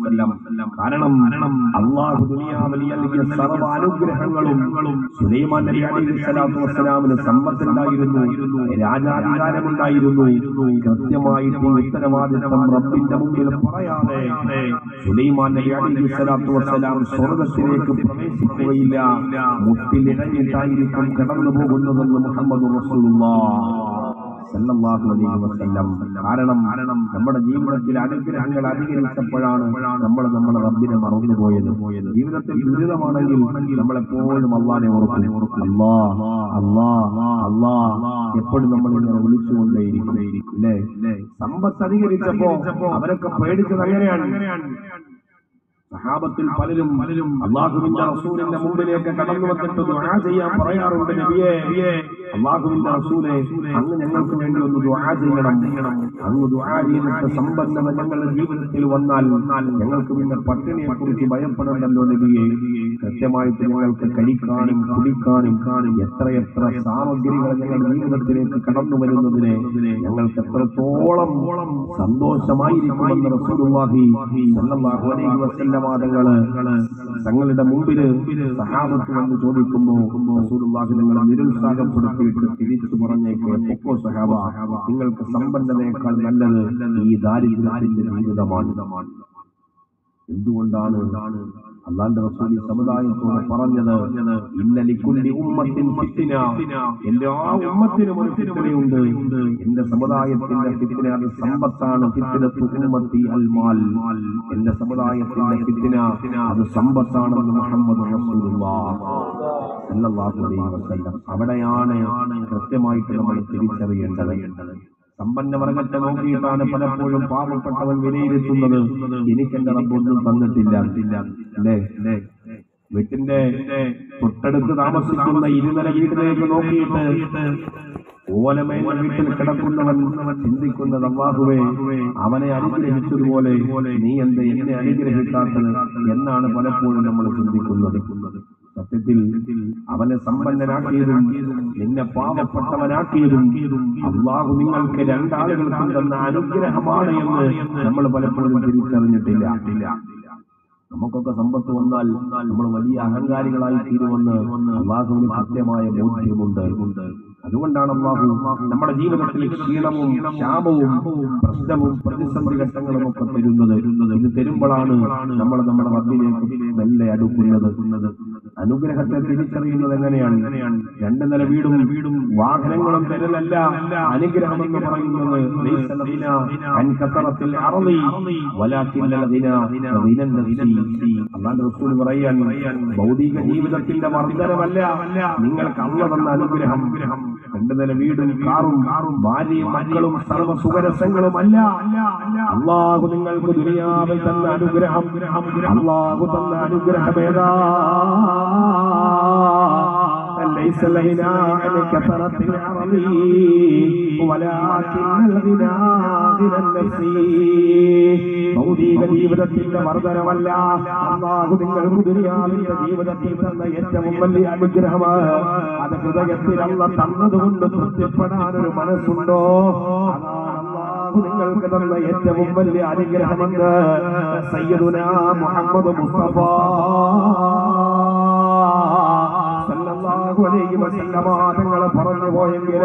വസല്ലം. കാരണം അല്ലാഹു ദുനിയാവിൽ നൽകിയ സർവ്വ അനുഗ്രഹങ്ങളും സുലൈമാൻ നബി അലൈഹി സ്വലാത്തു വസ്സലാമിന് സമ്പത്തുണ്ടായിരുന്നു, രാജാധികാരമുണ്ടായിരുന്നു. കൃത്യമായിട്ട് ഈ ഉത്തരവാദിത്വം റബ്ബിന്റെ മുമ്പിൽ പറയാതെ സുലൈമാൻ നബി അലൈഹി സ്വലാത്തു വസ്സലാം സ്വർഗ്ഗത്തിലേക്ക് പ്രവേശിക്കുകയില്ല, മുട്ടിലിടഞ്ഞിട്ടായിരിക്കും കടന്നു പോകുന്നതെന്ന് മുഹമ്മദ് റസൂലുള്ളാഹി സല്ലല്ലാഹു അലൈഹി വസല്ലം. കാരണം നമ്മുടെ ജീവിതത്തിൽ അനുഗ്രഹങ്ങൾ അധികരിച്ചപ്പോഴാണ് നമ്മൾ നമ്മുടെ റബ്ബിനെ മറന്നുപോയത്. ജീവിതത്തിൽ ദുരിതമാണെങ്കിൽ നമ്മളെപ്പോഴും അല്ലാഹുവിനെ ഓർക്കും. അല്ലാഹ് അല്ലാഹ് അല്ലാഹ് എപ്പോഴും നമ്മൾ ഇങ്ങനെ വിളിച്ചുകൊണ്ടേയിരിക്കും അല്ലേ. സമ്പത്ത് അധികരിച്ചപ്പോ അവരൊക്കെ പേടിച്ചത് അങ്ങനെയാണ്. സഹാബത്തിൽ പലരും അല്ലാഹുവിന്റെ റസൂലിന്റെ മുമ്പിലേക്ക് കടന്നു വന്നിട്ട് ദുആ ചെയ്യാൻ പറയാറുണ്ട്. നബിയേ, അല്ലാഹുവിന്റെ റസൂലേ, അങ്ങ് ഞങ്ങൾക്ക് വേണ്ടി ഒന്ന് ദുആ ചെയ്യണം. അങ്ങ് ദുആ ചെയ്തിട്ട് സമ്പന്നത ഞങ്ങളുടെ ജീവിതത്തിൽ വന്നാൽ ഞങ്ങൾക്ക് പിന്നെ പട്ടിണിയെ കുറിച്ച് ഭയപ്പെടണ്ടല്ലോ നബിയേ. കൃത്യമായിട്ട് ഞങ്ങൾക്ക് കഴിക്കാനും കുടിക്കാനും എത്രയെത്ര സാമഗ്രികൾ ഞങ്ങളുടെ ജീവിതത്തിലേക്ക് കടന്നു വരുന്നതിനെ ഞങ്ങൾക്ക് എത്രത്തോളം സന്തോഷമായിരിക്കുമെന്ന് റസൂലുള്ളാഹി സ്വല്ലല്ലാഹു അലൈഹി വസല്ലം തങ്ങളുടെ മുമ്പില് സഹാബത്ത് വന്ന് ചോദിക്കുമ്പോ റസൂലുള്ളാഹി നിങ്ങളെ നിരുത്സാഹപ്പെടുത്തിയിട്ട് തിരിച്ചു പറഞ്ഞേക്കെ, പൊക്കോ സഹാബ, നിങ്ങൾക്ക് സമ്പന്നതയേക്കാൾ നല്ലത് ഈ ദാരിദ്ര്യത്തിന്റെ ജീവിതമാണ്. എന്തുകൊണ്ടാണ് അല്ലാഹുവിന്റെ റസൂൽ സമുദായത്തോട് പറഞ്ഞത്? ഇന്ന ലികുല്ലി ഉമ്മത്തിൻ ഫിത്ന, എല്ലാ ഉമ്മത്തിനും ഒരു ഫിത്നയുണ്ട്. എന്റെ സമുദായത്തിന്റെ ഫിത്ന അത് സമ്പത്താണ്. ഫിത്നത്തു ഉമ്മത്തി അൽ മാൽ, എന്റെ സമുദായത്തിന്റെ ഫിത്ന അത് സമ്പത്താണെന്ന് മുഹമ്മദ് റസൂലുള്ളാഹി സല്ലല്ലാഹു അലൈഹി വസല്ലം. അവിടെയാണ് കൃത്യമായിട്ട് നമ്മൾ തിരിച്ചറിയേണ്ടത്. സമ്പന്ന വർഗത്തെ നോക്കിയിട്ടാണ് പലപ്പോഴും പാവപ്പെട്ടവൻ വിലയിരുത്തുന്നത്, എനിക്കെന്റെ റബ്ബൊന്നും തന്നിട്ടില്ല അല്ലേ. വീട്ടിന്റെ തൊട്ടടുത്ത് താമസിക്കുന്ന ഇരുനില വീട്ടിലേക്ക് നോക്കിയിട്ട് ഓലമേൽ വീട്ടിൽ കിടക്കുന്നവൻ ചിന്തിക്കുന്നത്, അല്ലാഹുവേ, അവനെ അനുഗ്രഹിച്ചതുപോലെ നീ എന്നെ അനുഗ്രഹിക്കാത്തത് എന്നാണ് പലപ്പോഴും നമ്മൾ ചിന്തിക്കുന്നത്. സത്യത്തിൽ അവനെ സമ്പന്നനാക്കിയതും നിന്നെ പാവപ്പെട്ടവനാക്കിയതും അല്ലാഹു നിങ്ങൾക്ക് രണ്ടാളുകൾക്കും തന്ന അനുഗ്രഹമാണ് എന്ന് നമ്മൾ പലപ്പോഴും തിരിച്ചറിഞ്ഞിട്ടില്ല. നമുക്കൊക്കെ സമ്പത്ത് വന്നാൽ നമ്മൾ വലിയ അഹങ്കാരികളായി തീരുമെന്ന് അല്ലാഹുവിന് കൃത്യമായ ബോധ്യമുണ്ട്. അതുകൊണ്ടാണ് അല്ലാഹു നമ്മുടെ ജീവിതത്തിൽ ക്ഷീണവും ക്ഷാമവും പ്രശ്നവും പ്രതിസന്ധി ഘട്ടങ്ങളും ഒക്കെ തരുന്നത്. ഇത് തരുമ്പോഴാണ് നമ്മൾ നമ്മുടെ റബ്ബിലേക്ക് മെല്ലെ അടുക്കുന്നത്. അനുഗ്രഹത്തെ തിരിച്ചറിയുന്നത് എങ്ങനെയാണ്? രണ്ടു നില വീടും വാഹനങ്ങളും തരലല്ല അനുഗ്രഹം എന്ന് പറയുന്നത്. അല്ലാഹുവിന്റെ റസൂൽ പറയാൻ, ഭൗതിക ജീവിതത്തിന്റെ വർദ്ധനവല്ല നിങ്ങൾക്ക് അല്ലാഹു തന്ന അനുഗ്രഹം. രണ്ടു നില വീടും കാറും ഭാര്യയും മക്കളും സർവ്വ സുഖരസങ്ങളും അല്ല. അല്ലാഹു നിങ്ങൾക്ക് ദുനിയാവിൽ തന്ന അനുഗ്രഹം. അല്ലാഹു തന്ന അനുഗ്രഹമേതാ? ليس الغنى عن كثرة العرض ولكن الغنى غنى النفس. ഭൗതിക ജീവിതത്തിന്റെ വർദ്ധനവല്ല അല്ലാഹു നിങ്ങൾക്ക് ദുനിയാവിന്റെ ജീവിതത്തിൽ തന്ന ഏറ്റവും വലിയ അനുഗ്രഹമാണ്. അത് ഹൃദയത്തിൽ അല്ലാഹു തന്നതുകൊണ്ട് തൃപ്തിപ്പെടാനൊരു മനസ്സുണ്ടോ? അതാണ് അല്ലാഹു നിങ്ങൾക്ക് തന്ന ഏറ്റവും വലിയ അനുഗ്രഹമെന്ന് സയ്യിദുനാ മുഹമ്മദ് മുസ്തഫ സല്ലല്ലാഹു അലൈഹി വസല്ലം തങ്ങൾ പറഞ്ഞു പോയെങ്കിൽ